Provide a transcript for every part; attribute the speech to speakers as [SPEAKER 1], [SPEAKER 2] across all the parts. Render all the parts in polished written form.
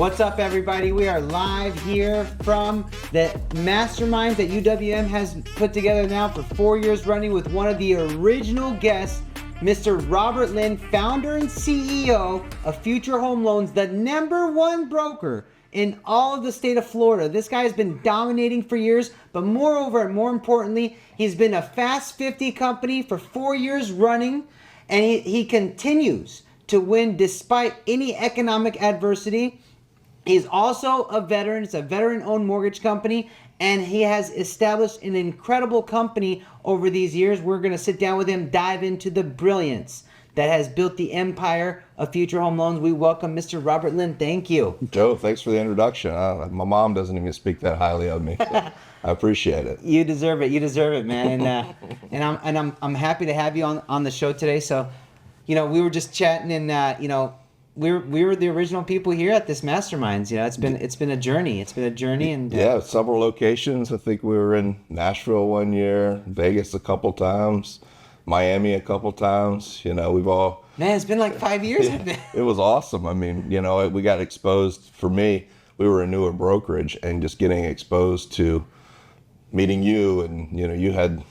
[SPEAKER 1] What's up, everybody? We are live here from the Mastermind that UWM has put together now for 4 years running with one of the original guests, Mr. Robert Lynn, founder and CEO of Future Home Loans, the #1 broker in all of the state of Florida. This guy has been dominating for years, but moreover and more importantly, he's been a Fast 50 company for 4 years running, and he continues to win despite any economic adversity. He's also a veteran. It's a veteran-owned mortgage company, and he has established an incredible company over these years. We're going to sit down with him, dive into the brilliance that has built the empire of Future Home Loans. We welcome Mr. Robert Lynn. Thank you.
[SPEAKER 2] Joe, thanks for the introduction. My mom doesn't even speak that highly of me. So I appreciate it.
[SPEAKER 1] You deserve it. You deserve it, man. And I'm happy to have you on the show today. So, we were just chatting, and we were the original people here at this Masterminds. It's been a journey. It's been a journey, and
[SPEAKER 2] yeah, several locations. I think we were in Nashville one year, Vegas a couple times, Miami a couple times. We've all.
[SPEAKER 1] Man, it's been like 5 years.
[SPEAKER 2] It was awesome. I mean, we got exposed. For me, we were a newer brokerage, and just getting exposed to meeting you, and you had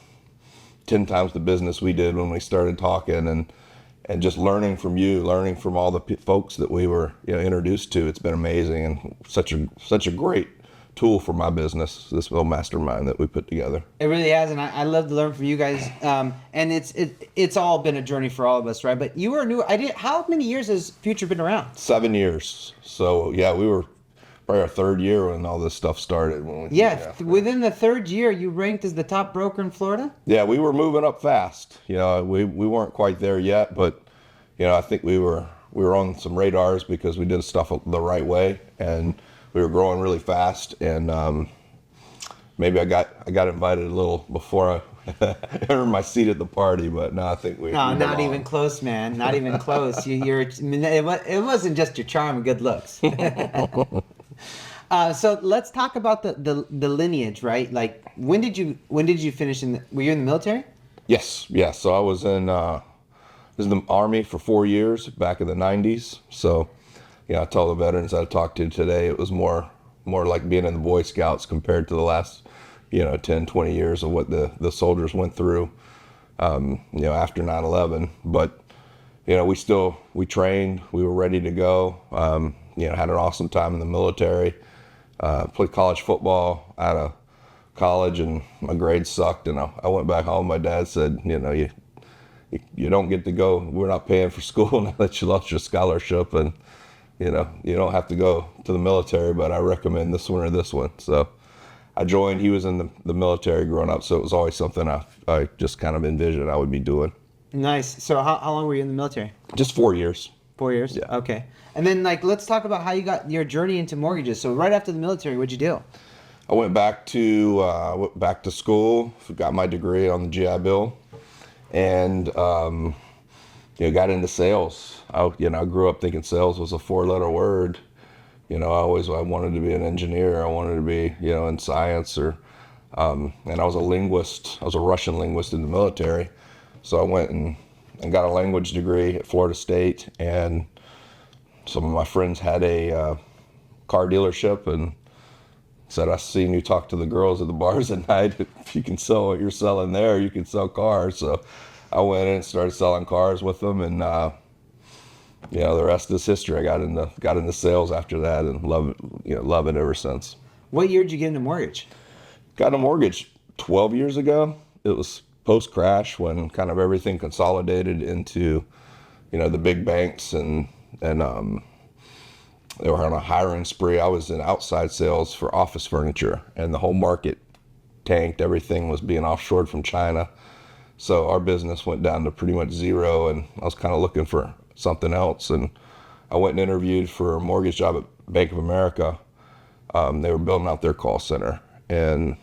[SPEAKER 2] 10 times the business we did when we started talking, and just learning from you, learning from all the folks that we were introduced to. It's been amazing, and such a great tool for my business, this little mastermind that we put together.
[SPEAKER 1] It really has, and I love to learn from you guys. And it's all been a journey for all of us, right? But you were new. How many years has Future been around?
[SPEAKER 2] 7 years. So yeah, we were probably our third year when all this stuff started.
[SPEAKER 1] Within the third year, you ranked as the top broker in Florida?
[SPEAKER 2] Yeah, we were moving up fast. We weren't quite there yet, but I think we were on some radars because we did stuff the right way, and we were growing really fast. And maybe I got invited a little before I earned my seat at the party, but no, I think we.
[SPEAKER 1] No, not even close, man. Not even close. It wasn't just your charm and good looks. So let's talk about the lineage, right? Like, when did you finish were you in the military?
[SPEAKER 2] Yes. So I was in the Army for 4 years back in the 90s. So, I tell the veterans I talked to today, it was more like being in the Boy Scouts compared to the last, 10, 20 years of what the soldiers went through, after 9/11. But, we trained, we were ready to go, had an awesome time in the military. Played college football out of college, and my grades sucked, and I went back home. My dad said, you don't get to go. We're not paying for school now that you lost your scholarship, and you don't have to go to the military, but I recommend this one or this one. So I joined. He was in the military growing up, so it was always something I just kind of envisioned I would be doing.
[SPEAKER 1] Nice. So how long were you in the military?
[SPEAKER 2] Just 4 years.
[SPEAKER 1] 4 years?
[SPEAKER 2] Yeah.
[SPEAKER 1] Okay. And then, let's talk about how you got your journey into mortgages. So right after the military, what'd you do?
[SPEAKER 2] I went back to school, got my degree on the GI Bill, and got into sales. I grew up thinking sales was a 4-letter word. I wanted to be an engineer. I wanted to be, in science, and I was a linguist. I was a Russian linguist in the military. So I went and got a language degree at Florida State, and some of my friends had a car dealership and said, I seen you talk to the girls at the bars at night. If you can sell what you're selling there, you can sell cars. So I went in and started selling cars with them, and the rest is history. I got into sales after that, and love it ever since.
[SPEAKER 1] What year did you get into mortgage?
[SPEAKER 2] Got a mortgage 12 years ago. It was post-crash when kind of everything consolidated into, the big banks, and they were on a hiring spree. I was in outside sales for office furniture, and the whole market tanked. Everything was being offshored from China. So our business went down to pretty much zero, and I was kind of looking for something else. And I went and interviewed for a mortgage job at Bank of America. They were building out their call center, and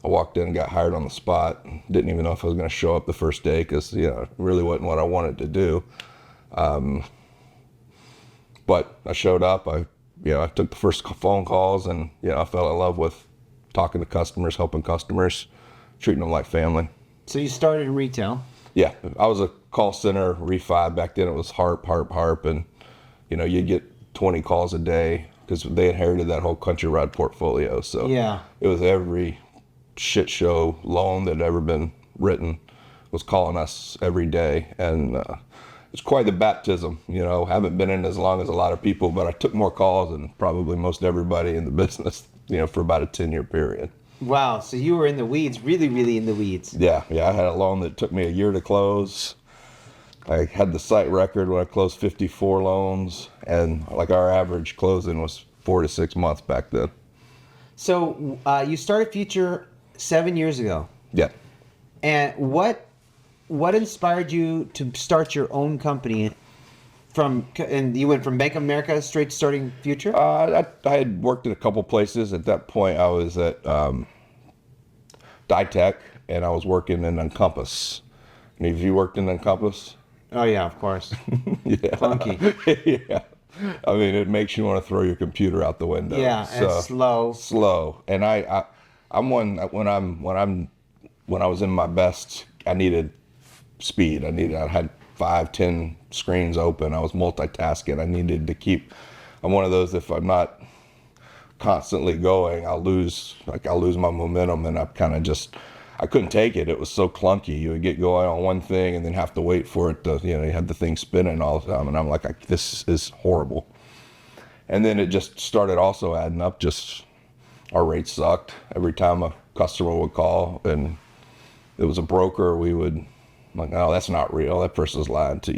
[SPEAKER 2] I walked in and got hired on the spot. Didn't even know if I was going to show up the first day because, it really wasn't what I wanted to do. But I showed up. I took the first phone calls, and, I fell in love with talking to customers, helping customers, treating them like family.
[SPEAKER 1] So you started in retail?
[SPEAKER 2] Yeah, I was a call center refi. Back then it was harp, and, you'd get 20 calls a day because they inherited that whole Countrywide portfolio. So
[SPEAKER 1] Yeah.
[SPEAKER 2] it was every shit show loan that had ever been written was calling us every day. And it's quite the baptism, you know. Haven't been in as long as a lot of people, but I took more calls than probably most everybody in the business, you know, for about a 10-year period.
[SPEAKER 1] Wow. So you were in the weeds, really, really in the weeds.
[SPEAKER 2] Yeah. I had a loan that took me a year to close. I had the site record when I closed 54 loans, and like our average closing was 4 to 6 months back then.
[SPEAKER 1] So you started Future 7 years ago.
[SPEAKER 2] Yeah.
[SPEAKER 1] And what inspired you to start your own company? And you went from Bank of America straight to starting Future?
[SPEAKER 2] I had worked at a couple places. At that point, I was at Ditech, and I was working in Encompass. Have you worked in Encompass?
[SPEAKER 1] Oh yeah, of course.
[SPEAKER 2] Yeah.
[SPEAKER 1] Clunky.
[SPEAKER 2] Yeah. I mean, it makes you want to throw your computer out the window.
[SPEAKER 1] Yeah, and slow.
[SPEAKER 2] Slow. And I'm one when I was in my best, I needed speed. I had 5-10 screens open. I was multitasking. I needed to keep. I'm one of those, if I'm not constantly going, I'll lose my momentum, and I couldn't take it. It was so clunky. You would get going on one thing and then have to wait for it to, you had the thing spinning all the time. And I'm like, this is horrible. And then it just started also adding up. Just our rates sucked. Every time a customer would call and it was a broker, we would, I'm like, no, that's not real. That person's lying to,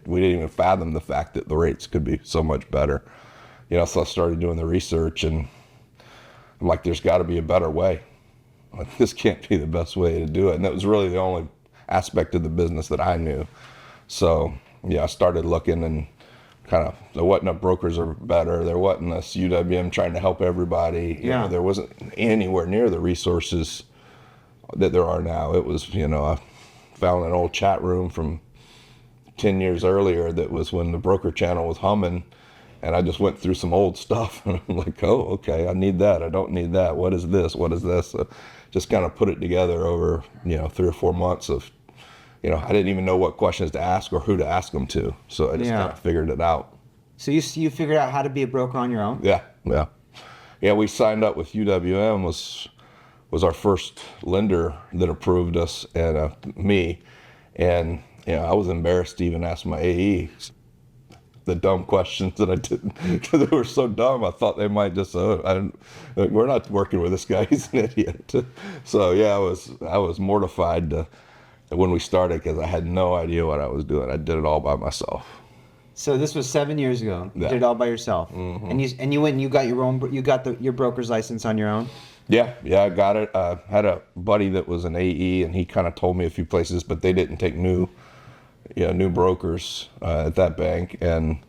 [SPEAKER 2] we didn't even fathom the fact that the rates could be so much better. So I started doing the research, and I'm like, there's got to be a better way. Like, this can't be the best way to do it. And that was really the only aspect of the business that I knew. So, I started looking, and there wasn't enough brokers are better. There wasn't this UWM trying to help everybody. There wasn't anywhere near the resources that there are now. It was, I found an old chat room from 10 years earlier that was when the broker channel was humming. And I just went through some old stuff, and I'm like, oh, okay, I need that. I don't need that. What is this? What is this? So just kind of put it together over, 3 or 4 months of, I didn't even know what questions to ask or who to ask them to. So I just kind of figured it out.
[SPEAKER 1] So you figured out how to be a broker on your own?
[SPEAKER 2] Yeah, we signed up with UWM, was our first lender that approved us, and me. And, I was embarrassed to even ask my AE the dumb questions that I didn't, because they were so dumb. I thought they might just, we're not working with this guy. He's an idiot. So I was mortified when we started, because I had no idea what I was doing. I did it all by myself.
[SPEAKER 1] So this was 7 years ago. You
[SPEAKER 2] Yeah.
[SPEAKER 1] did it all by yourself.
[SPEAKER 2] Mm-hmm.
[SPEAKER 1] And you went and you got your broker's license on your own?
[SPEAKER 2] Yeah, I got it. I had a buddy that was an AE, and he kind of told me a few places, but they didn't take new brokers at that bank, and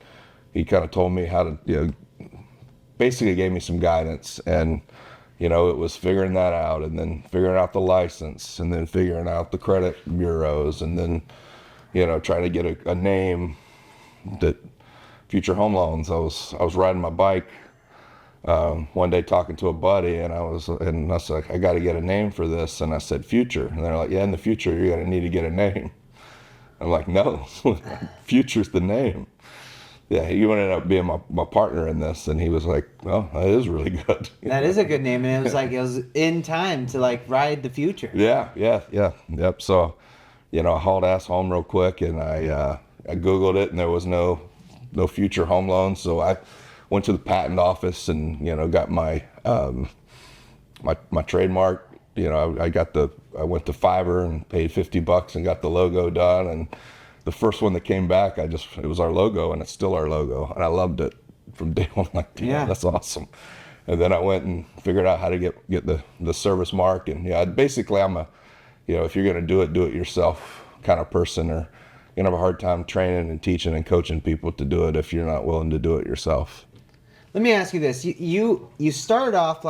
[SPEAKER 2] he kind of told me how to, basically gave me some guidance, and it was figuring that out, and then figuring out the license, and then figuring out the credit bureaus, and then trying to get a name that Future Home Loans. I was riding my bike one day talking to a buddy, and I was like, I got to get a name for this, and I said Future, and they're like, yeah, in the future you're gonna need to get a name. I'm like, no, Future's the name. Yeah, he ended up being my partner in this, and he was like, well, that is really good.
[SPEAKER 1] That is a good name, and it was in time to ride the future.
[SPEAKER 2] Yeah. Yep. So, I hauled ass home real quick, and I Googled it, and there was no Future Home Loans. So I went to the patent office and, got my my trademark. I went to Fiverr and paid $50 and got the logo done, and the first one that came back, it was our logo, and it's still our logo, and I loved it from day one. Like, yeah, that's awesome. And then I went and figured out how to get the service mark, and basically I'm a, if you're gonna do it yourself kind of person, or you're gonna have a hard time training and teaching and coaching people to do it if you're not willing to do it yourself.
[SPEAKER 1] Let me ask you this: you started off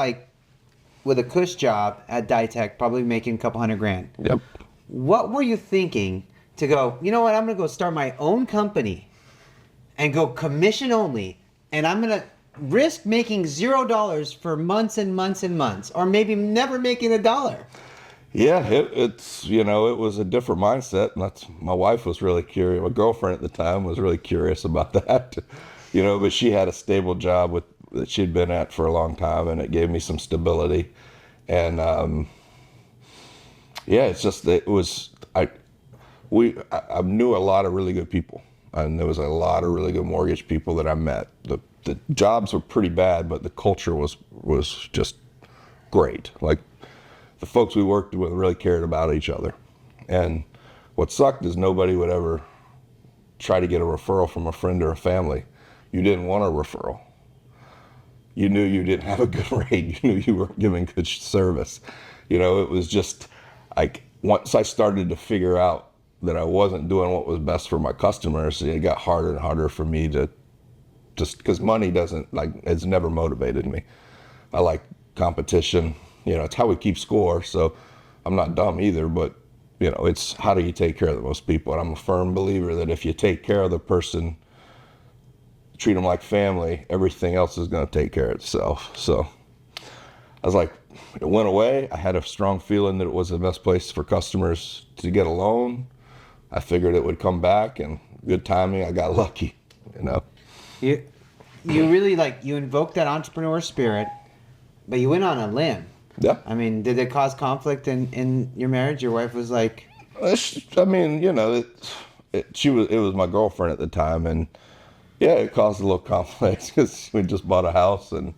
[SPEAKER 1] with a cush job at Ditech, probably making a couple $100,000.
[SPEAKER 2] Yep.
[SPEAKER 1] What were you thinking to go, you know what, I'm going to go start my own company and go commission only, and I'm going to risk making $0 for months and months and months, or maybe never making $1?
[SPEAKER 2] Yeah, it's it was a different mindset, and my wife was really curious. My girlfriend at the time was really curious about that. But she had a stable job that she'd been at for a long time, and it gave me some stability. And it's just that I knew a lot of really good people, and there was a lot of really good mortgage people that I met. The jobs were pretty bad, but the culture was just great. Like, the folks we worked with really cared about each other. And what sucked is nobody would ever try to get a referral from a friend or a family. You didn't want a referral. You knew you didn't have a good rate. You knew you weren't giving good service. It was just like, once I started to figure out that I wasn't doing what was best for my customers, it got harder and harder for me to just, because money it's never motivated me. I like competition. It's how we keep score. So I'm not dumb either, but it's how do you take care of the most people? And I'm a firm believer that if you take care of the person, treat them like family, everything else is going to take care of itself. So I was like, it went away. I had a strong feeling that it was the best place for customers to get a loan. I figured it would come back, and good timing, I got lucky.
[SPEAKER 1] You really you invoked that entrepreneur spirit, but you went on a limb.
[SPEAKER 2] Yeah.
[SPEAKER 1] I mean, did it cause conflict in your marriage? Your wife was like,
[SPEAKER 2] I mean, it was my girlfriend at the time, and yeah, it caused a little conflict because we just bought a house, and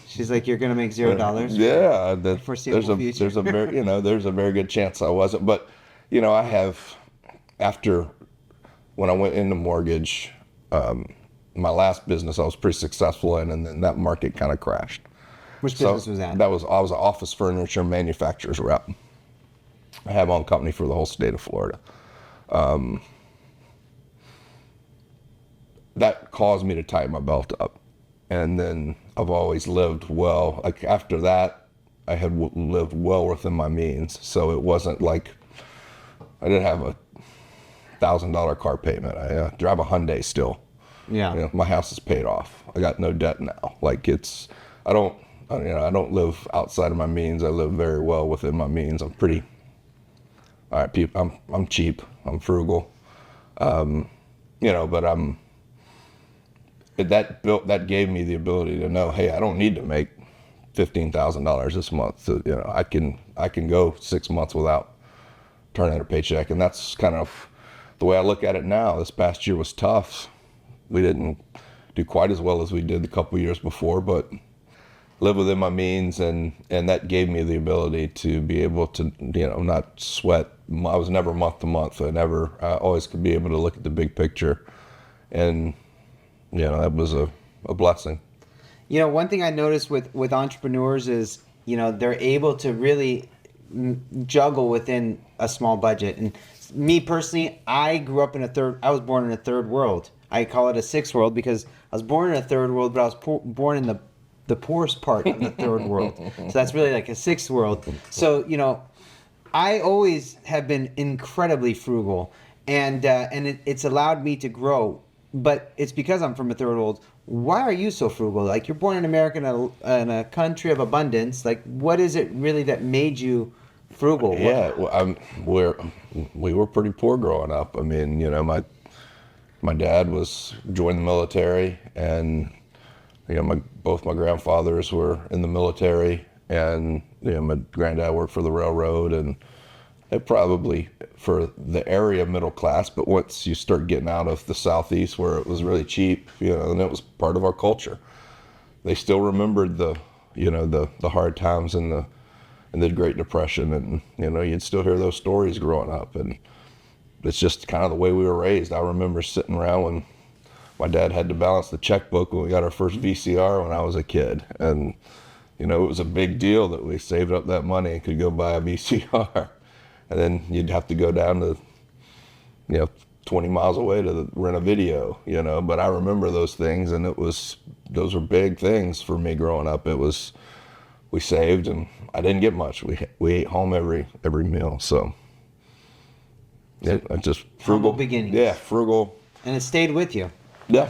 [SPEAKER 1] she's like, "You're gonna make $0."
[SPEAKER 2] Yeah,
[SPEAKER 1] There's
[SPEAKER 2] a very good chance I wasn't, but I have, after when I went into mortgage, my last business I was pretty successful in, and then that market kind of crashed.
[SPEAKER 1] Which business was that?
[SPEAKER 2] I was an office furniture manufacturer's rep. I have my own company for the whole state of Florida. That caused me to tighten my belt up. And then I've always lived well. Like, after that, I had lived well within my means. So it wasn't like I didn't have a $1,000 car payment. I drive a Hyundai still.
[SPEAKER 1] Yeah.
[SPEAKER 2] My house is paid off. I got no debt now. I don't live outside of my means. I live very well within my means. I'm pretty, all right, people, I'm cheap. I'm frugal. But that gave me the ability to know, hey, I don't need to make $15,000 this month. So, I can go 6 months without turning in a paycheck. And that's kind of the way I look at it now. This past year was tough. We didn't do quite as well as we did the couple years before, but live within my means, and that gave me the ability to be able to, not sweat. I was never month to month. I always could be able to look at the big picture, and that was a blessing.
[SPEAKER 1] One thing I noticed with entrepreneurs is, they're able to really juggle within a small budget. And me personally, I was born in a third world. I call it a sixth world because I was born in a third world, but I was born in the poorest part of the third world. So that's really like a sixth world. So, I always have been incredibly frugal, and it's allowed me to grow. But it's because I'm from a third world. Why are you so frugal? Like, you're born in America in a country of abundance. Like, what is it really that made you frugal?
[SPEAKER 2] Yeah, we were pretty poor growing up. I mean, my dad joined the military, and both my grandfathers were in the military, and my granddad worked for the railroad, and it probably for the area middle class, but once you start getting out of the southeast where it was really cheap, and it was part of our culture. They still remembered the hard times and the Great Depression, and you'd still hear those stories growing up, and it's just kind of the way we were raised. I remember sitting around when my dad had to balance the checkbook when we got our first VCR when I was a kid, and it was a big deal that we saved up that money and could go buy a VCR. And then you'd have to go down to, 20 miles away to rent a video, But I remember those things, and those were big things for me growing up. We saved, and I didn't get much. We ate home every meal, so yeah, just frugal.
[SPEAKER 1] Humble beginnings.
[SPEAKER 2] Yeah, frugal. And
[SPEAKER 1] it stayed with you.
[SPEAKER 2] Yeah,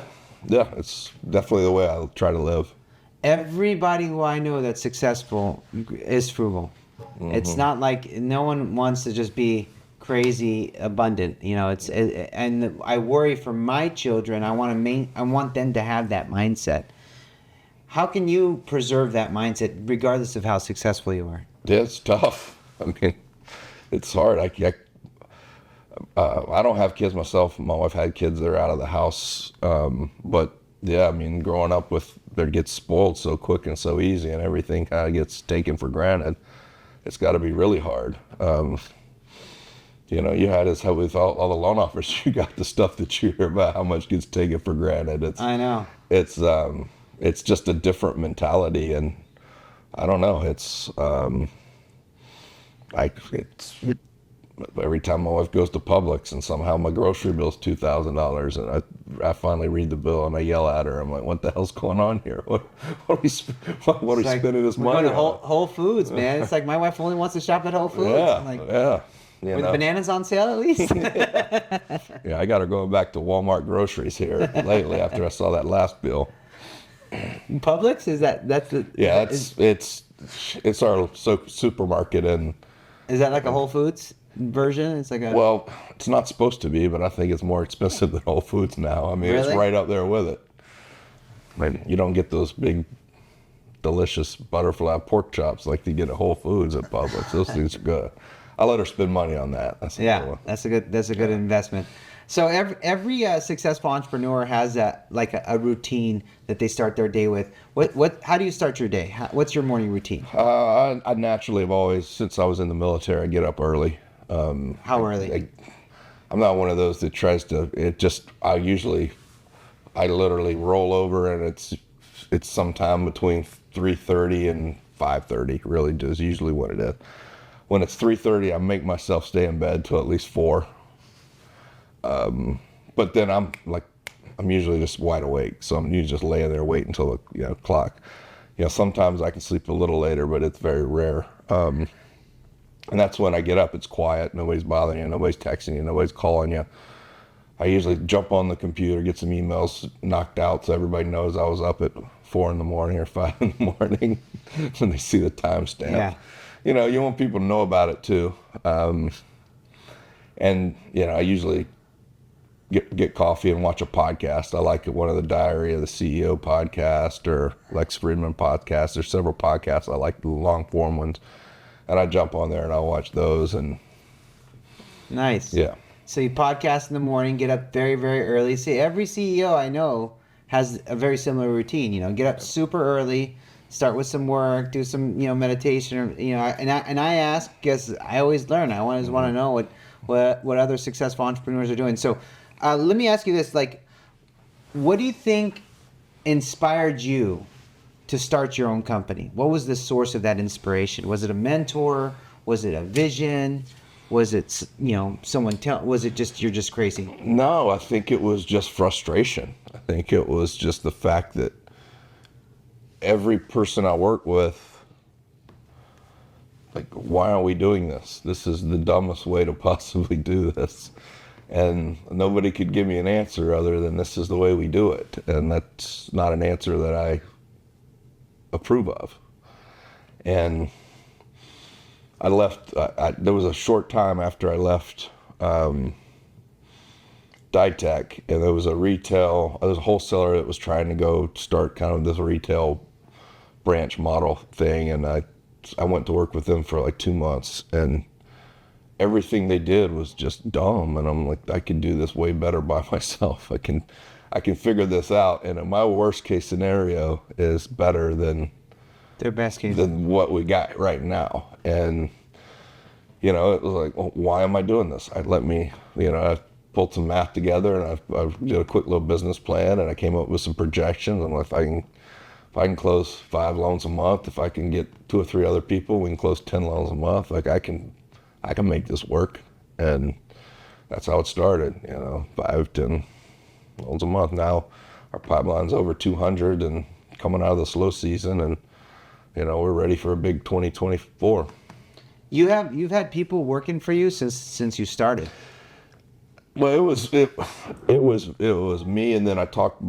[SPEAKER 2] it's definitely the way I try to live.
[SPEAKER 1] Everybody who I know that's successful is frugal. Mm-hmm. It's not like no one wants to just be crazy abundant. You know, and I worry for my children. I want them to have that mindset. How can you preserve that mindset regardless of how successful you are?
[SPEAKER 2] Yeah, it's tough. I mean, it's hard. I don't have kids myself. My wife had kids that are out of the house. But yeah, I mean, growing up they get spoiled so quick and so easy, and everything kind of gets taken for granted. It's got to be really hard. You know, you had this with all the loan offers. You got the stuff that you hear about how much gets taken for granted.
[SPEAKER 1] I know.
[SPEAKER 2] It's just a different mentality, and I don't know. It's every time my wife goes to Publix and somehow my grocery bill's $2,000, and I finally read the bill and I yell at her. I'm like, "What the hell's going on here? What are we spending this money on?"
[SPEAKER 1] Whole Foods, man. It's like my wife only wants to shop at Whole Foods.
[SPEAKER 2] Yeah,
[SPEAKER 1] I'm like,
[SPEAKER 2] yeah.
[SPEAKER 1] Were the bananas on sale at least?
[SPEAKER 2] Yeah, I got her going back to Walmart groceries here lately after I saw that last bill.
[SPEAKER 1] Publix, that's the
[SPEAKER 2] it's our supermarket, and
[SPEAKER 1] is that like a Whole Foods version? It's like
[SPEAKER 2] well, it's not supposed to be, but I think it's more expensive than Whole Foods now. I mean,
[SPEAKER 1] really?
[SPEAKER 2] It's right up there with it. I mean, you don't get those big, delicious butterfly pork chops like you get at Whole Foods at Publix. Those things are good. I let her spend money on that. That's
[SPEAKER 1] a good investment. So every successful entrepreneur has a routine that they start their day with. How do you start your day? What's your morning routine?
[SPEAKER 2] I naturally have always, since I was in the military, I get up early.
[SPEAKER 1] How early?
[SPEAKER 2] I'm not one of those that tries to. I literally roll over, and it's sometime between 3:30 and 5:30. Really, is usually what it is. When it's 3:30, I make myself stay in bed till at least 4. But then I'm usually just wide awake, so I'm usually just laying there waiting until the clock. Sometimes I can sleep a little later, but it's very rare. And that's when I get up. It's quiet. Nobody's bothering you. Nobody's texting you. Nobody's calling you. I usually jump on the computer, get some emails knocked out so everybody knows I was up at 4 in the morning or 5 in the morning when they see the timestamp.
[SPEAKER 1] Yeah.
[SPEAKER 2] You want people to know about it too. And I usually get coffee and watch a podcast. I like one of the Diary of the CEO podcast or Lex Fridman podcast. There's several podcasts. I like the long form ones. And I jump on there and I watch those. And
[SPEAKER 1] nice.
[SPEAKER 2] Yeah.
[SPEAKER 1] So you podcast in the morning, get up very, very early. See, every CEO I know has a very similar routine. Get up super early, start with some work, do some meditation, and I ask because I always learn. I always want to know what other successful entrepreneurs are doing. So let me ask you this: what do you think inspired you to start your own company? What was the source of that inspiration? Was it a mentor? Was it a vision? Was it someone was it just you're just crazy?
[SPEAKER 2] No, I think it was just frustration. I think it was just the fact that every person I work with, why aren't we doing this? This is the dumbest way to possibly do this. And nobody could give me an answer other than this is the way we do it. And that's not an answer that I approve of. And I left, there was a short time after I left Ditech, and there was a wholesaler that was trying to go start kind of this retail branch model thing, and I went to work with them for 2 months, and everything they did was just dumb, and I'm like, I can do this way better by myself. I can figure this out, and my worst case scenario is better than
[SPEAKER 1] their best case
[SPEAKER 2] than what we got right now. And it was like, well, why am I doing this? I pulled some math together, and I did a quick little business plan, and I came up with some projections. I'm like, if I can close 5 loans a month, if I can get 2 or 3 other people, we can close 10 loans a month. I can make this work. And that's how it started. 5, 10 loans a month. Now our pipeline's over 200 and coming out of the slow season, and we're ready for a big 2024.
[SPEAKER 1] You've had people working for you since you started.
[SPEAKER 2] Well, it was me, and then I talked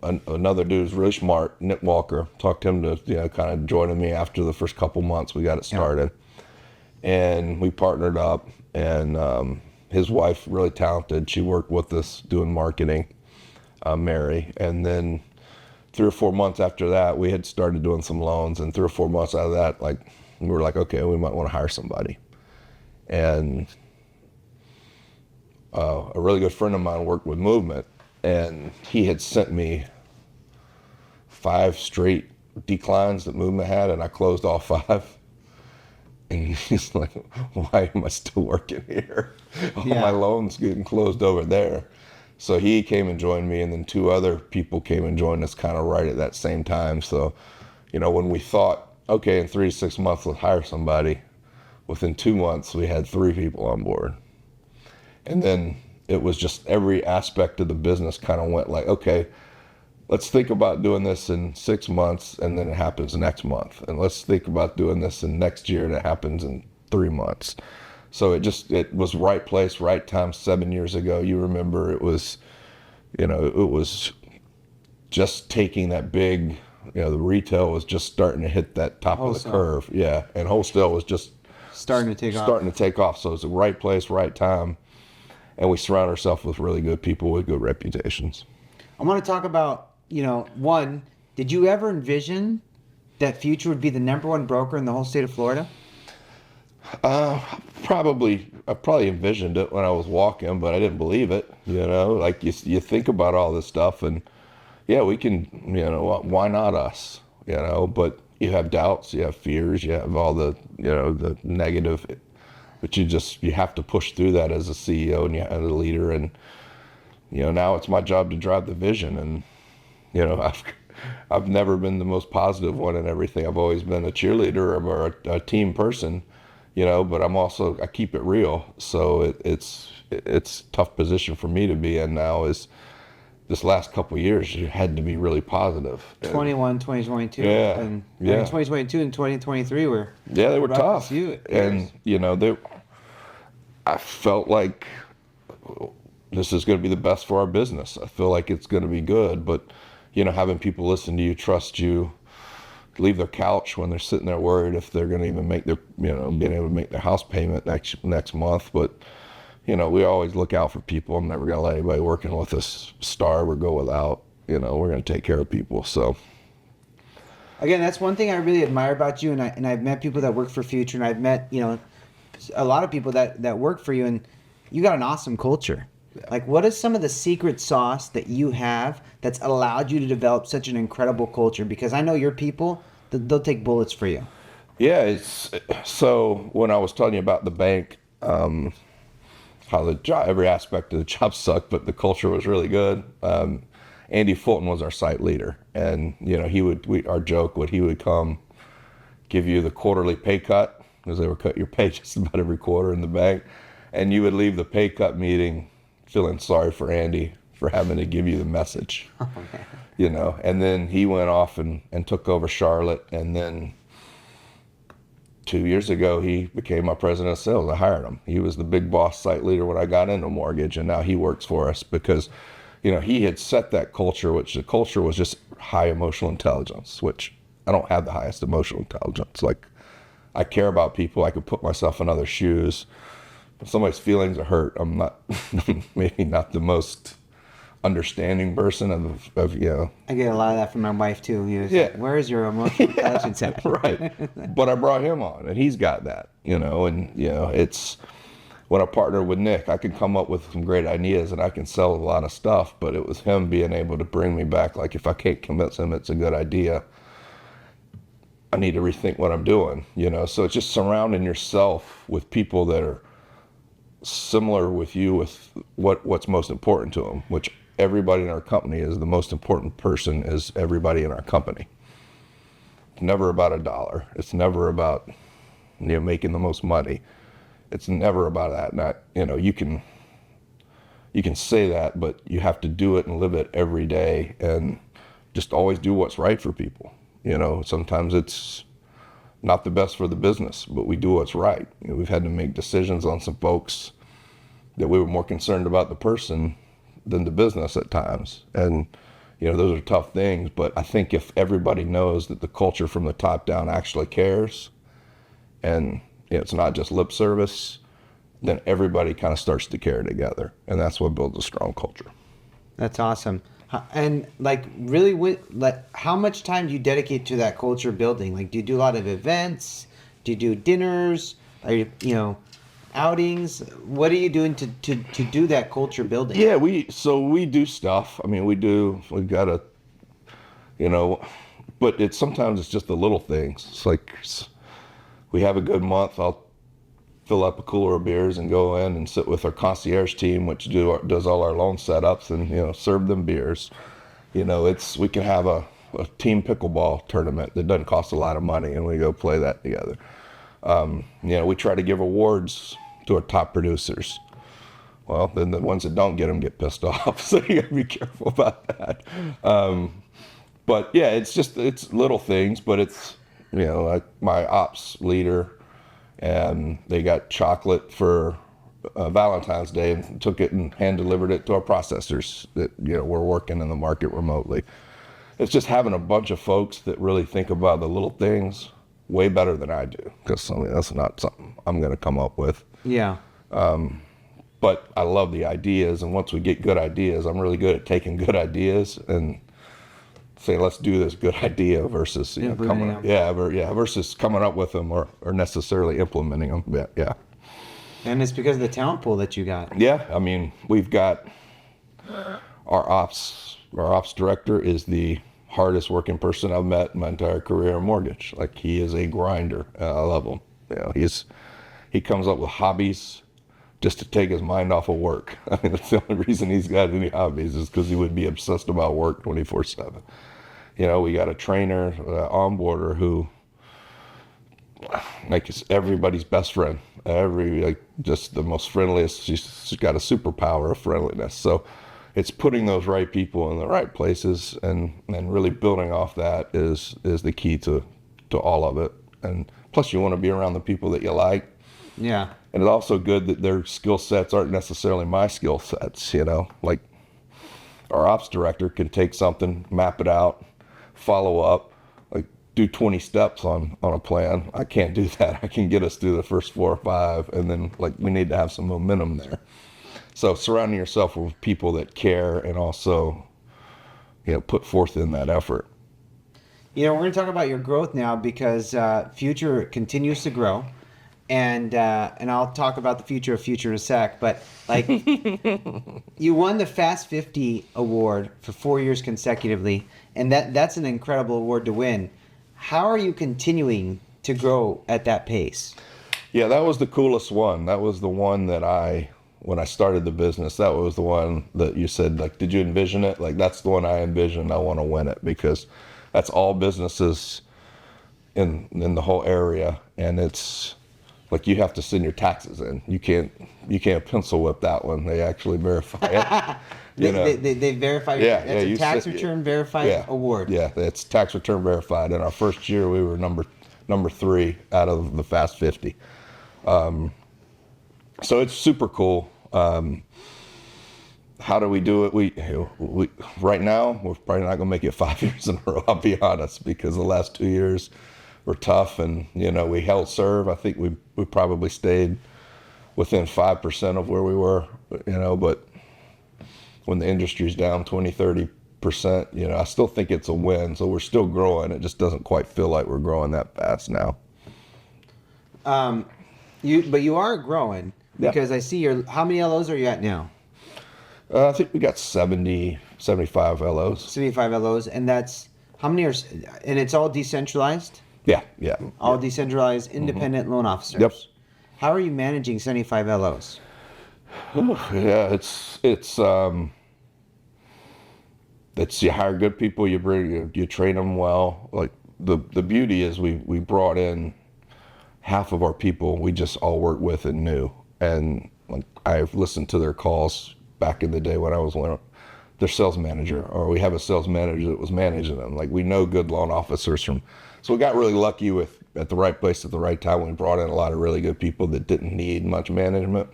[SPEAKER 2] another dude who's really smart, Nick Walker. Talked him to kind of joining me after the first couple months we got it started, and we partnered up, and his wife, really talented. She worked with us doing marketing, Mary. And then 3 or 4 months after that, we had started doing some loans. And 3 or 4 months out of that, like, we were like, okay, we might want to hire somebody. And a really good friend of mine worked with Movement, and he had sent me 5 straight declines that Movement had, and I closed all 5. And he's like, why am I still working here? All my loans getting closed over there. So he came and joined me, and then 2 other people came and joined us kind of right at that same time. So, you know, when we thought, okay, in 3 to 6 months, let's hire somebody, within 2 months, we had 3 people on board. And then it was just every aspect of the business kind of went like, okay, let's think about doing this in 6 months, and then it happens next month. And let's think about doing this in next year, and it happens in 3 months. So it was right place, right time 7 years ago. You remember it was just taking that big, the retail was just starting to hit that top of the curve. Yeah. And wholesale was just starting to take off. So it's the right place, right time. And we surround ourselves with really good people with good reputations.
[SPEAKER 1] I want to talk about, one, did you ever envision that Future would be the #1 broker in the whole state of Florida?
[SPEAKER 2] I probably envisioned it when I was walking, but I didn't believe it. Like you think about all this stuff, and yeah, we can, why not us? But you have doubts, you have fears, you have all the, the negative, but you have to push through that as a CEO and as a leader. And, now it's my job to drive the vision. And, I've never been the most positive one in everything. I've always been a cheerleader or a team person, but I keep it real. So it's a tough position for me to be in now. Is this last couple of years, you had to be really positive.
[SPEAKER 1] 2022.
[SPEAKER 2] Yeah.
[SPEAKER 1] And 2022 and 2023 were.
[SPEAKER 2] Yeah, they were tough. And, I felt like this is going to be the best for our business. I feel like it's going to be good, but, having people listen to you, trust you, leave their couch when they're sitting there worried if they're going to even make their, being able to make their house payment next month. But, we always look out for people. I'm never going to let anybody working with us starve or go without. We're going to take care of people. So,
[SPEAKER 1] again, that's one thing I really admire about you. And I've met people that work for Future, and I've met, a lot of people that work for you, and you got an awesome culture. Like, what is some of the secret sauce that you have that's allowed you to develop such an incredible culture? Because I know your people, they'll take bullets for you.
[SPEAKER 2] Yeah, so when I was telling you about the bank, how the job, every aspect of the job sucked, but the culture was really good. Andy Fulton was our site leader, and he would come give you the quarterly pay cut, because they would cut your pay just about every quarter in the bank, and you would leave the pay cut meeting feeling sorry for Andy for having to give you the message. And then he went off and took over Charlotte, and then 2 years ago he became my president of sales. I hired him. He was the big boss site leader when I got into mortgage, and now he works for us because he had set that culture, which the culture was just high emotional intelligence, which I don't have the highest emotional intelligence. Like, I care about people. I could put myself in other shoes. If somebody's feelings are hurt, I'm not, maybe not the most understanding person of.
[SPEAKER 1] I get a lot of that from my wife too. Like, where is your emotional intelligence at?
[SPEAKER 2] Right. But I brought him on, and he's got that, and it's, when I partner with Nick, I can come up with some great ideas and I can sell a lot of stuff, but it was him being able to bring me back. Like, if I can't convince him it's a good idea, I need to rethink what I'm doing, So it's just surrounding yourself with people that are similar with you with what's most important to them, which everybody in our company is the most important person is everybody in our company. It's never about a dollar. It's never about, making the most money. It's never about that. Not, you can say that, but you have to do it and live it every day and just always do what's right for people. Sometimes it's not the best for the business, but we do what's right. We've had to make decisions on some folks that we were more concerned about the person than the business at times. And, those are tough things, but I think if everybody knows that the culture from the top down actually cares, and it's not just lip service, then everybody kind of starts to carry together, and that's what builds a strong culture.
[SPEAKER 1] That's awesome. And like, really, like, how much time do you dedicate to that culture building? Like, do you do a lot of events? Do you do dinners? Are you, outings? What are you doing to do that culture building?
[SPEAKER 2] Yeah, we do stuff. I mean, we've got a, but sometimes it's just the little things. It's like we have a good month, I'll fill up a cooler of beers and go in and sit with our concierge team, which does all our loan setups, and serve them beers. We can have a team pickleball tournament that doesn't cost a lot of money, and we go play that together. We try to give awards to our top producers. Well, then the ones that don't get them get pissed off, so you gotta be careful about that. But yeah, it's little things, but it's like my ops leader, and they got chocolate for Valentine's Day and took it and hand delivered it to our processors that we're working in the market remotely. It's just having a bunch of folks that really think about the little things way better than I do, because that's not something I'm going to come up with.
[SPEAKER 1] Yeah.
[SPEAKER 2] But I love the ideas, and once we get good ideas, I'm really good at taking good ideas and saying, let's do this good idea versus versus coming up with them or necessarily implementing them. Yeah.
[SPEAKER 1] And it's because of the talent pool that you got.
[SPEAKER 2] Yeah, I mean, we've got our ops director is the hardest working person I've met in my entire career in mortgage. Like, he is a grinder. I love him. He comes up with hobbies just to take his mind off of work. I mean, that's the only reason he's got any hobbies, is because he would be obsessed about work 24/7. We got a trainer, onboarder, who is everybody's best friend. Just the most friendliest. She's got a superpower of friendliness. So it's putting those right people in the right places, and really building off that is the key to all of it. And plus, you want to be around the people that you like.
[SPEAKER 1] Yeah.
[SPEAKER 2] And it's also good that their skill sets aren't necessarily my skill sets. Like, our ops director can take something, map it out, follow up, like do 20 steps on a plan. I can't do that. I can get us through the first 4 or 5, and then we need to have some momentum there. So surrounding yourself with people that care and also put forth in that effort.
[SPEAKER 1] We're going to talk about your growth now, because Future continues to grow, and I'll talk about the future of Future in a sec. But like, you won the Fast 50 award for 4 years consecutively, and that's an incredible award to win. How are you continuing to grow at that pace?
[SPEAKER 2] Yeah, that was the coolest one. That was the one that when I started the business, that was the one that you said, like, did you envision it? Like, that's the one I envisioned. I want to win it, because that's all businesses in the whole area, and it's like, you have to send your taxes in. You can't pencil whip that one. They actually verify it.
[SPEAKER 1] They verify. That's a tax return verified award.
[SPEAKER 2] Yeah, it's tax return verified. In our first year, we were number 3 out of the Fast 50. So it's super cool. How do we do it? We right now, we're probably not going to make it 5 years in a row, I'll be honest, because the last 2 years were tough, and we held serve. I think we probably stayed within 5% of where we were, but when the industry's down 20-30%, I still think it's a win. So we're still growing. It just doesn't quite feel like we're growing that fast now.
[SPEAKER 1] But you are growing, because I see how many LOs are you at now?
[SPEAKER 2] I think we got 75 LOs.
[SPEAKER 1] 75 LOs, and that's how many and it's all decentralized?
[SPEAKER 2] Yeah.
[SPEAKER 1] All decentralized, independent loan officers.
[SPEAKER 2] Yep.
[SPEAKER 1] How are you managing 75 LOs?
[SPEAKER 2] Yeah, it's you hire good people, you train them well. Like, the beauty is we brought in half of our people we just all worked with and knew, and like, I've listened to their calls back in the day when I was their sales manager, or we have a sales manager that was managing them. Like, we know good loan officers so we got really lucky at the right place at the right time. We brought in a lot of really good people that didn't need much management,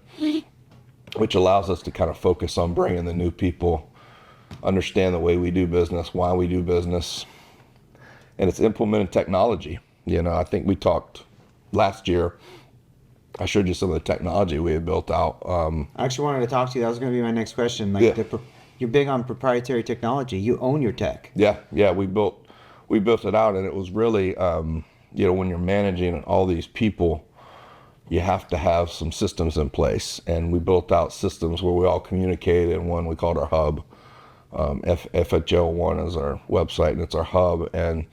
[SPEAKER 2] which allows us to kind of focus on bringing the new people, understand the way we do business, why we do business, and it's implementing technology. I think we talked last year I showed you some of the technology we had built out.
[SPEAKER 1] I actually wanted to talk to you. That was going to be my next question. Like,
[SPEAKER 2] Yeah.
[SPEAKER 1] you're big on proprietary technology. You own your tech.
[SPEAKER 2] Yeah, we built it out, and it was really, when you're managing all these people, you have to have some systems in place, and we built out systems where we all communicated in one we called our hub. FHL1 is our website, and it's our hub, and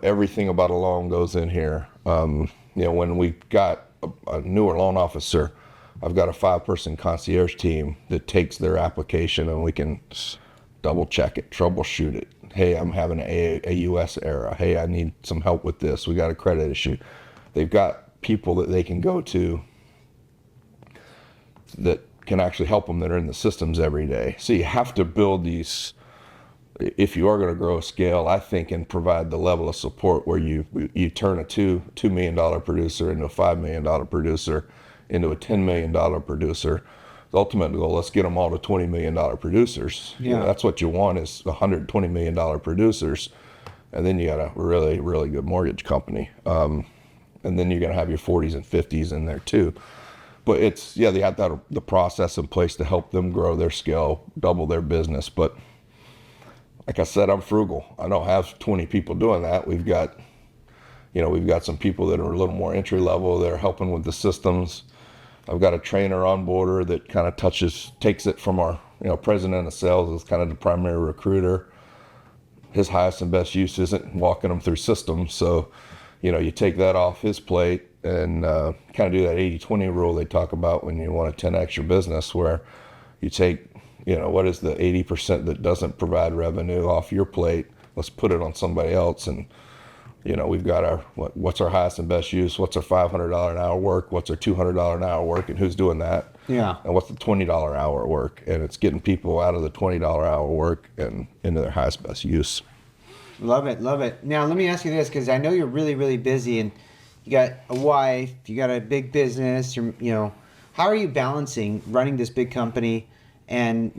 [SPEAKER 2] everything about a loan goes in here. When we got a newer loan officer, I've got a 5-person concierge team that takes their application, and we can double check it, troubleshoot it. Hey, I'm having a AUS error. Hey, I need some help with this. We got a credit issue. They've got people that they can go to that can actually help them that are in the systems every day. So you have to build these, if you are going to grow a scale, I think, and provide the level of support where you turn a $2 million producer into a $5 million producer into a $10 million producer. The ultimate goal, let's get them all to $20 million producers.
[SPEAKER 1] Yeah.
[SPEAKER 2] That's what you want, is $120 million producers. And then you got a really, really good mortgage company. And then you're going to have your 40s and 50s in there too. But they have that, the process in place to help them grow their scale, double their business. But like I said, I'm frugal. I don't have 20 people doing that. We've got some people that are a little more entry level. They're helping with the systems. I've got a trainer on boarder that kind of takes it from our, president of sales is kind of the primary recruiter. His highest and best use isn't walking them through systems. So, you take that off his plate and kind of do that 80-20 rule they talk about when you want to 10x your business, where you take, what is the 80% that doesn't provide revenue off your plate? Let's put it on somebody else. And, we've got what's our highest and best use? What's our $500 an hour work? What's our $200 an hour work? And who's doing that?
[SPEAKER 1] Yeah.
[SPEAKER 2] And what's the $20 hour work? And it's getting people out of the $20 hour work and into their highest best use.
[SPEAKER 1] Love it, love it. Now, let me ask you this, because I know you're really, really busy, and you got a wife, you got a big business, how are you balancing running this big company and,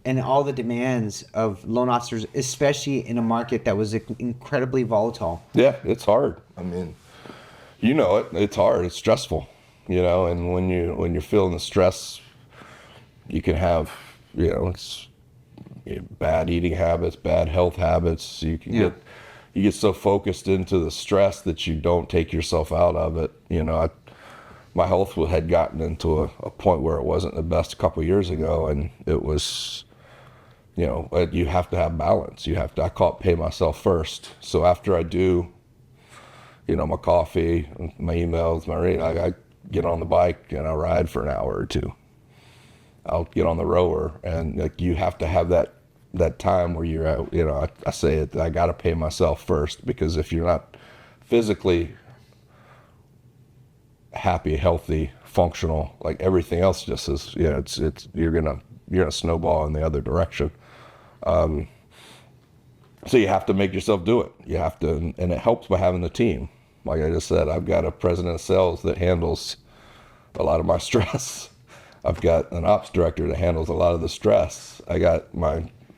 [SPEAKER 1] and all the demands of loan officers, especially in a market that was incredibly volatile?
[SPEAKER 2] Yeah, it's hard. I mean, it's hard. It's stressful, and when you're feeling the stress, you can have, it's bad eating habits, bad health habits. You can get so focused into the stress that you don't take yourself out of it. My health had gotten into a point where it wasn't the best a couple of years ago, and it was, you have to have balance. I call it pay myself first. So after I do, my coffee, my emails, I get on the bike and I ride for an hour or two. I'll get on the rower, and you have to have that time where you're at, I say it, I got to pay myself first, because if you're not physically happy, healthy, functional, like everything else just is, you're gonna snowball in the other direction. So you have to make yourself do it. You have to, and it helps by having a team. Like I just said, I've got a president of sales that handles a lot of my stress. I've got an ops director that handles a lot of the stress. I got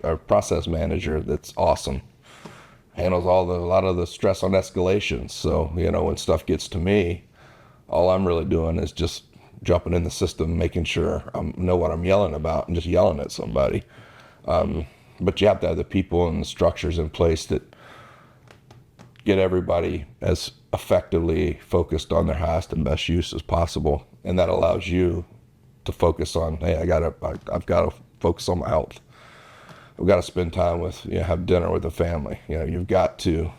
[SPEAKER 2] our process manager that's awesome, handles a lot of the stress on escalations. So, when stuff gets to me, all I'm really doing is just jumping in the system, making sure I know what I'm yelling about, and just yelling at somebody. But you have to have the people and the structures in place that get everybody as effectively focused on their highest and best use as possible. And that allows you to focus on, hey, I've got to focus on my health. I've got to spend time with, have dinner with the family. You got to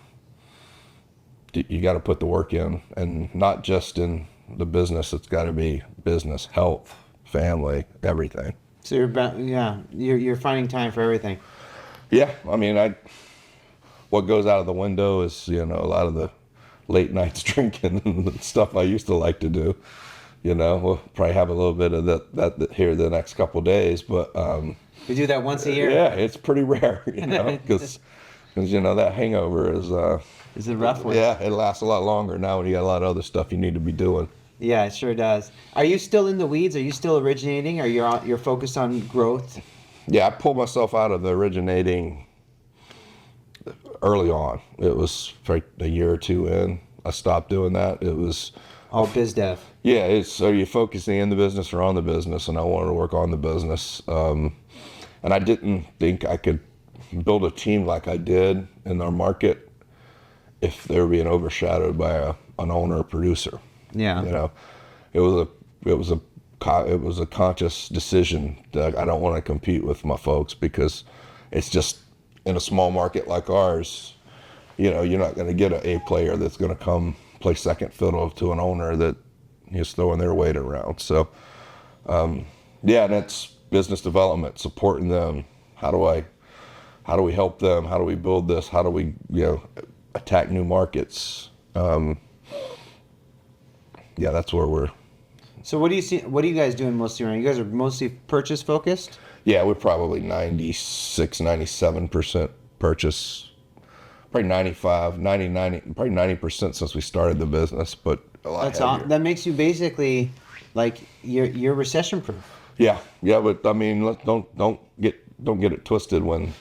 [SPEAKER 2] put the work in, and not just in the business. It's got to be business, health, family, everything.
[SPEAKER 1] So you're finding time for everything.
[SPEAKER 2] Yeah, I mean, what goes out of the window is, a lot of the late nights drinking and stuff I used to like to do. We'll probably have a little bit of that here the next couple of days, but
[SPEAKER 1] you do that once a year.
[SPEAKER 2] Yeah, it's pretty rare, because that hangover is
[SPEAKER 1] a rough one.
[SPEAKER 2] Yeah, it lasts a lot longer now when you got a lot of other stuff you need to be doing.
[SPEAKER 1] Yeah, it sure does. Are you still in the weeds? Are you still originating? Or you're focused on growth?
[SPEAKER 2] Yeah, I pulled myself out of the originating early on. It was a year or two in. I stopped doing that.
[SPEAKER 1] All biz dev.
[SPEAKER 2] Yeah, it's are you focusing in the business or on the business? And I wanted to work on the business. And I didn't think I could build a team like I did in our market if they were being overshadowed by an owner or producer.
[SPEAKER 1] Yeah.
[SPEAKER 2] You know, it was a conscious decision that I don't want to compete with my folks, because it's just in a small market like ours, you're not going to get an A player that's going to come play second fiddle to an owner that is throwing their weight around. So, yeah, that's business development, supporting them. How do we help them? How do we build this? How do we, attack new markets? Yeah, that's where we're.
[SPEAKER 1] So what do you see? What are you guys doing mostly around? You guys are mostly purchase focused?
[SPEAKER 2] Yeah, we're probably 96, 97% purchase. Probably 95, 99, probably 90% since we started the business, but a lot heavier.
[SPEAKER 1] That makes you basically like you're recession proof.
[SPEAKER 2] Yeah, but I mean, don't get it twisted. When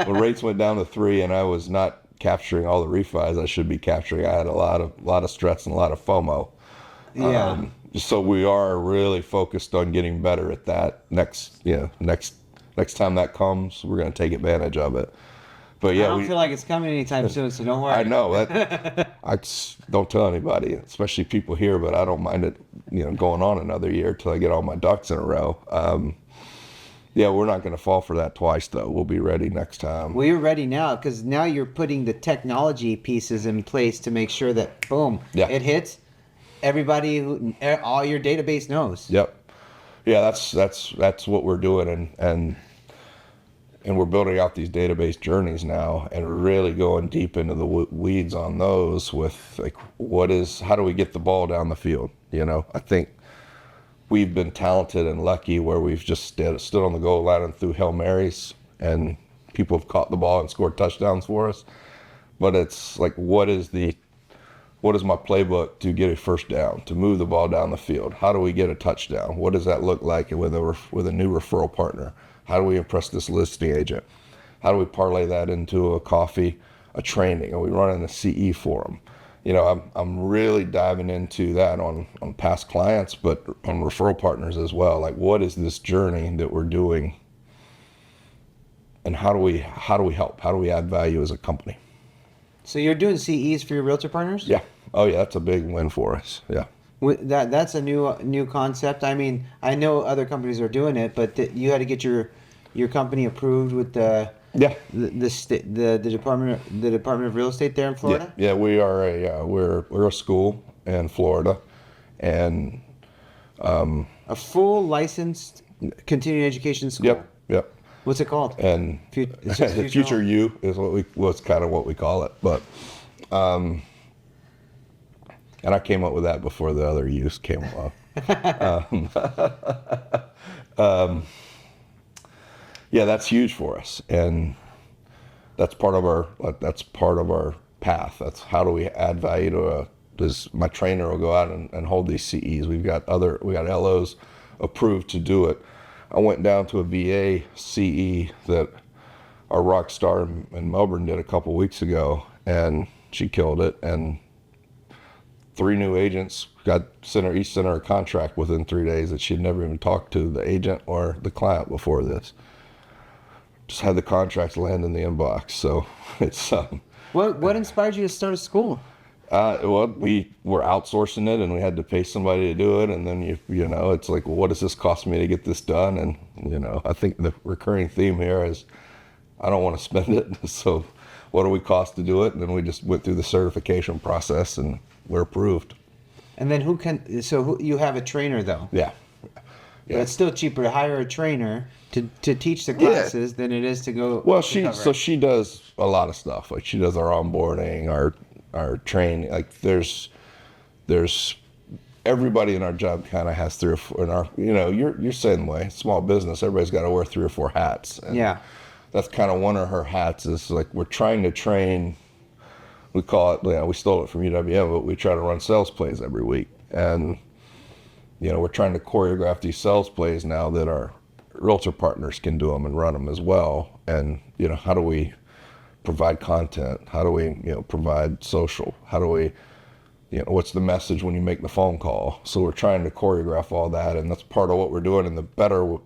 [SPEAKER 2] rates went down to 3 and I was not capturing all the refis I should be capturing, I had a lot of stress and a lot of FOMO.
[SPEAKER 1] Yeah.
[SPEAKER 2] So we are really focused on getting better at that. Next time that comes, we're going to take advantage of it. But yeah,
[SPEAKER 1] I don't feel like it's coming anytime soon, so don't worry.
[SPEAKER 2] I know that. I don't tell anybody, especially people here. But I don't mind it, going on another year till I get all my ducks in a row. Yeah, we're not going to fall for that twice, though. We'll be ready next time.
[SPEAKER 1] Well, you're ready now, because now you're putting the technology pieces in place to make sure that boom, it hits. Everybody, all your database knows.
[SPEAKER 2] Yep. Yeah, that's what we're doing, and we're building out these database journeys now, and really going deep into the weeds on those with like, how do we get the ball down the field? I think we've been talented and lucky where we've just stood on the goal line and threw Hail Marys, and people have caught the ball and scored touchdowns for us. But it's like, what is my playbook to get a first down, to move the ball down the field? How do we get a touchdown? What does that look like with a new referral partner? How do we impress this listing agent? How do we parlay that into a coffee, a training? Are we running a CE for them? I'm really diving into that on past clients, but on referral partners as well. Like, what is this journey that we're doing, and how do we help? How do we add value as a company?
[SPEAKER 1] So you're doing CEs for your realtor partners?
[SPEAKER 2] Yeah. Oh yeah, that's a big win for us. Yeah.
[SPEAKER 1] That's a new concept. I mean, I know other companies are doing it, but you had to get your company approved with the Department of Real Estate there in Florida.
[SPEAKER 2] Yeah, we are we're a school in Florida, and
[SPEAKER 1] a full licensed continuing education school.
[SPEAKER 2] Yep.
[SPEAKER 1] What's it called?
[SPEAKER 2] And Future U is was kind of what we call it, but. And I came up with that before the other U's came along. Yeah, that's huge for us, and that's part of our path. That's how do we add value to my trainer will go out and hold these CEs. We got LOs approved to do it. I went down to a VA CE that our rock star in Melbourne did a couple weeks ago, and she killed it. And 3 new agents each sent her a contract within 3 days that she'd never even talked to the agent or the client before this. Just had the contracts land in the inbox. So it's
[SPEAKER 1] What inspired you to start a school?
[SPEAKER 2] Well, we were outsourcing it, and we had to pay somebody to do it. And then it's like, well, what does this cost me to get this done? And I think the recurring theme here is I don't want to spend it. So what do we cost to do it? And then we just went through the certification process, and we're approved.
[SPEAKER 1] And then you have a trainer though?
[SPEAKER 2] Yeah.
[SPEAKER 1] But it's still cheaper to hire a trainer to teach the classes than it is to go.
[SPEAKER 2] Well, she does a lot of stuff. Like, she does our onboarding, our training. Like, there's everybody in our job kind of has 3 or 4. In our, you're saying the way, small business, everybody's got to wear 3 or 4 hats. And that's kind of one of her hats, is like, we're trying to train. We call it, we stole it from UWM, but we try to run sales plays every week. And, we're trying to choreograph these sales plays now that our realtor partners can do them and run them as well. And, how do we provide content? How do we, provide social? How do we what's the message when you make the phone call? So we're trying to choreograph all that, and that's part of what we're doing. And the better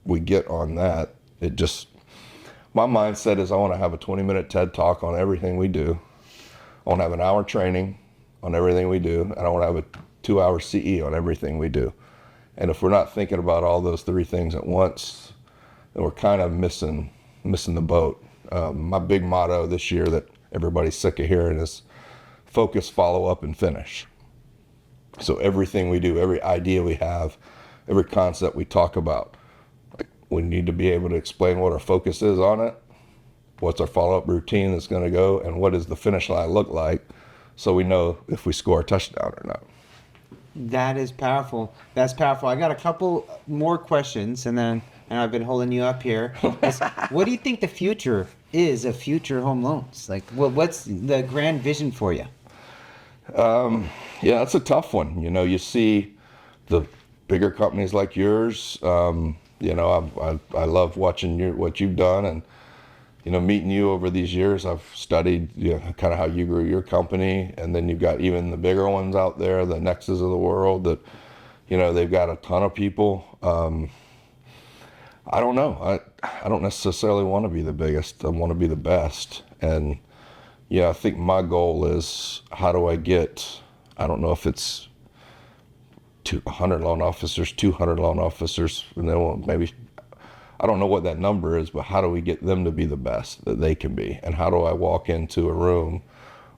[SPEAKER 2] we get on that, my mindset is I want to have a 20-minute TED Talk on everything we do. I want to have an hour training on everything we do, and I want to have a 2-hour CE on everything we do. And if we're not thinking about all those 3 things at once, then we're kind of missing the boat. My big motto this year that everybody's sick of hearing is focus, follow up, and finish. So everything we do, every idea we have, every concept we talk about, we need to be able to explain what our focus is on it, what's our follow-up routine that's going to go, and what does the finish line look like, so we know if we score a touchdown or not.
[SPEAKER 1] That is powerful. That's powerful. I got a couple more questions, and I've been holding you up here. What do you think the future is of Future Home Loans? Like, what's the grand vision for you?
[SPEAKER 2] Yeah, that's a tough one. You see the bigger companies like yours. I love watching what you've done, and meeting you over these years. I've studied kind of how you grew your company, and then you've got even the bigger ones out there, the Nexus of the world, that they've got a ton of people. I don't know. I don't necessarily want to be the biggest. I want to be the best. And I think my goal is, how do I get, I don't know if it's 100 loan officers, 200 loan officers, and then maybe, I don't know what that number is, but how do we get them to be the best that they can be? And how do I walk into a room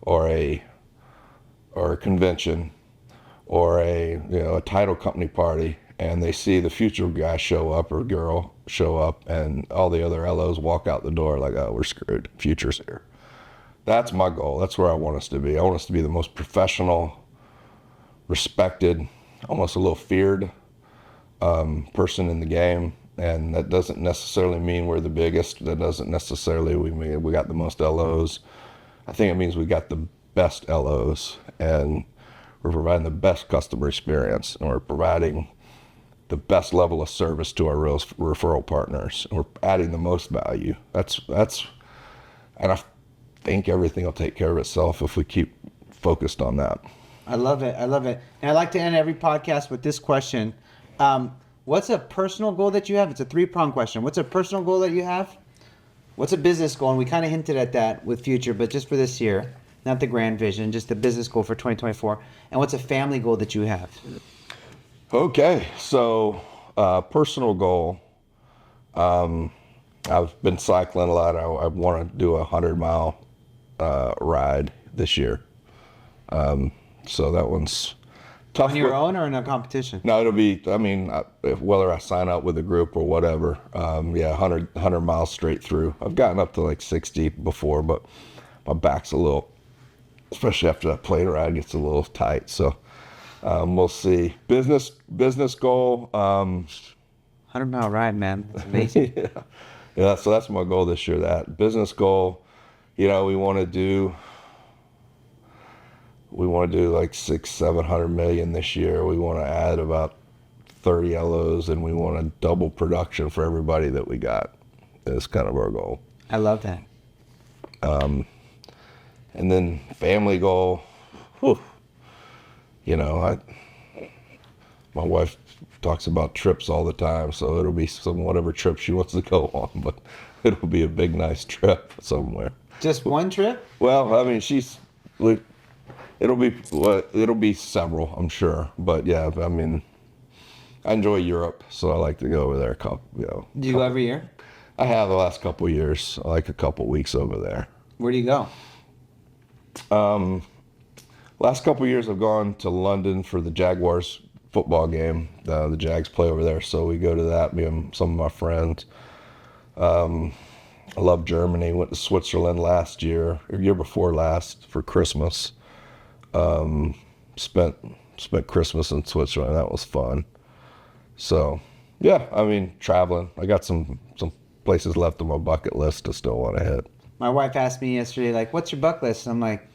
[SPEAKER 2] or a convention or a title company party, and they see the Future guy show up or girl show up, and all the other LOs walk out the door like, oh, we're screwed, Future's here. That's my goal. That's where I want us to be. I want us to be the most professional, respected, almost a little feared person in the game. And that doesn't necessarily mean we're the biggest. That doesn't necessarily mean we got the most LOs. I think it means we got the best LOs, and we're providing the best customer experience, and we're providing the best level of service to our referral partners, and we're adding the most value. That's, and I think everything will take care of itself if we keep focused on that.
[SPEAKER 1] I love it. I love it. And I like to end every podcast with this question. What's a personal goal that you have? It's a 3-pronged question. What's a personal goal that you have? What's a business goal? And we kind of hinted at that with Future, but just for this year, not the grand vision, just the business goal for 2024. And what's a family goal that you have?
[SPEAKER 2] Okay, so personal goal. I've been cycling a lot. I want to do a 100-mile ride this year. So that one's tough.
[SPEAKER 1] On your own or in a competition?
[SPEAKER 2] No, it'll be, whether I sign up with a group or whatever, 100 miles straight through. I've gotten up to like 60 before, but my back's a little, especially after that plane ride, gets a little tight. So we'll see. Business goal.
[SPEAKER 1] 100-mile ride, man. That's amazing.
[SPEAKER 2] Yeah, so that's my goal this year. That business goal, we want to do like 600-700 million this year. We want to add about 30 LOs, and we want to double production for everybody that we got. Is kind of our goal.
[SPEAKER 1] I love that.
[SPEAKER 2] And then family goal. Whew, my wife talks about trips all the time, so it'll be whatever trip she wants to go on, but it'll be a big, nice trip somewhere.
[SPEAKER 1] Just one trip?
[SPEAKER 2] Well, it'll be several, I'm sure. But yeah, I enjoy Europe, so I like to go over there a couple.
[SPEAKER 1] Do you go every year?
[SPEAKER 2] I have the last couple of years. I like a couple weeks over there.
[SPEAKER 1] Where do you go?
[SPEAKER 2] Last couple of years, I've gone to London for the Jaguars football game. The Jags play over there, so we go to that. Me and some of my friends. I love Germany. Went to Switzerland last year, or year before last, for Christmas. Spent Christmas in Switzerland. That was fun. So, yeah, traveling. I got some places left on my bucket list to still want to hit.
[SPEAKER 1] My wife asked me yesterday, like, what's your bucket list? And I'm like,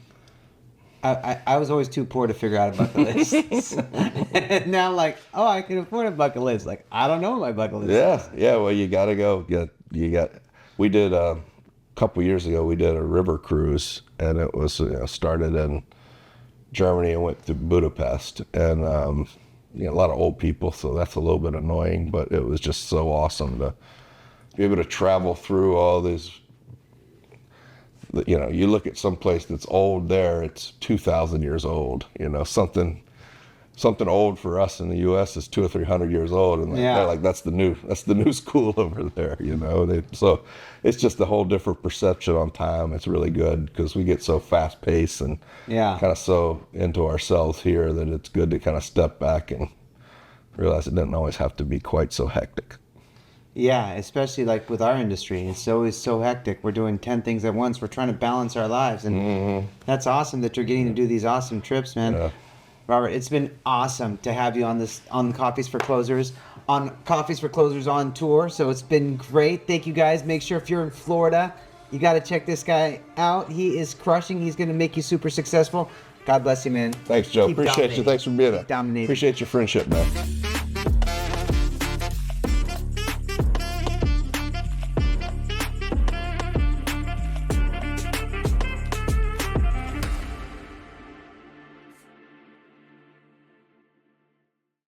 [SPEAKER 1] I was always too poor to figure out a bucket list. And now I'm like, oh, I can afford a bucket list. Like, I don't know what my bucket list is.
[SPEAKER 2] Yeah. Well, you got to go. We did a couple years ago. We did a river cruise, and it was started in Germany and went to Budapest, and you know, a lot of old people, so that's a little bit annoying, but it was just so awesome to be able to travel through all these. You know, you look at some place that's old there, it's 2,000 years old. You know, something old for us in the U.S. is 200 or 300 years old, and they're like that's the new school over there. You know, so it's just a whole different perception on time. It's really good because we get so fast paced and kind of so into ourselves here that it's good to kind of step back and realize it doesn't always have to be quite so hectic.
[SPEAKER 1] Yeah, especially like with our industry, it's always so hectic. We're doing 10 things at once. We're trying to balance our lives, and that's awesome that you're getting to do these awesome trips, man.
[SPEAKER 2] Yeah.
[SPEAKER 1] Robert, it's been awesome to have you on Coffeez for Closers on tour. So it's been great. Thank you guys. Make sure if you're in Florida, you got to check this guy out. He is crushing. He's going to make you super successful. God bless you, man.
[SPEAKER 2] Thanks, Joe.
[SPEAKER 1] Keep
[SPEAKER 2] Appreciate you.
[SPEAKER 1] dominating.
[SPEAKER 2] Thanks for being
[SPEAKER 1] Keep dominating.
[SPEAKER 2] Appreciate your friendship, man.